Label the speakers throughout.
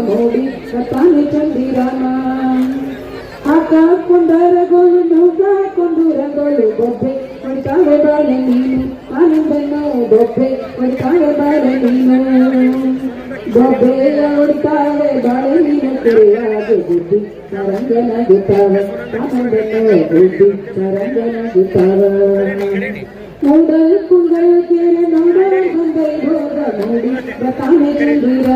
Speaker 1: ನೋಡಿ ಬರ್ತಾನೆ ಚಂದಿರನ ಹಾಕೊಂಡರಗೋಲು ನೂಕಾಕೊಂಡುರಗೋಲು ಬೊಬ್ಬೆ ಹೊಡಿತಾಳೆ ಬಾಳೆ ನೀನು ಆನಂದನ್ನು ಬೊಬ್ಬೆ ಹೊಡಿತಾಳೆ ಬಾಳೆ ನೀನು ಬೊಬ್ಬೆಯ ಹೊಡಿತಾಳೆ ಬಾಳೆ ನೀನು ಕೆರೆಯಾಗೆ ಬುದ್ಧಿ ಸರಂಗನಾಗುತ್ತಾವೆ ಆನಂದನ್ನು ಬುದ್ಧಿ ಸರಂಗನಾಗುತ್ತಾವೆ ನೋಡಲ್ ಕುಂದಲ್ ಕೆರೆ ನೋಡಲ್ ಬಂದೈ ಹೋಗ ನೋಡಿ ಬರ್ತಾನೆ ಚಂದಿರ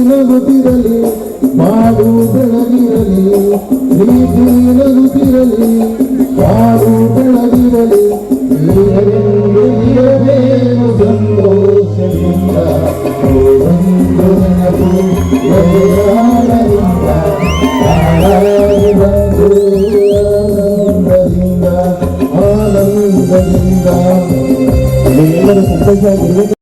Speaker 2: ನಗುತ್ತಿರಲಿ ಮಾಡು ಬೆಳಗಿರಲಿ ಪ್ರೀತಿ ನಗುತ್ತಿರಲಿ ಮಾಡು ಬೆಳಗಿರಲಿ ಇರಬೇಕು ಸಂತೋಷದಿಂದ ಒಂದು ನೆನಪು ಎದುರಾಡದಿಂದ ಆನಂದದಿಂದ ಎಲ್ಲರೂ ಸಂತೋಷವಾಗಿರಬೇಕು.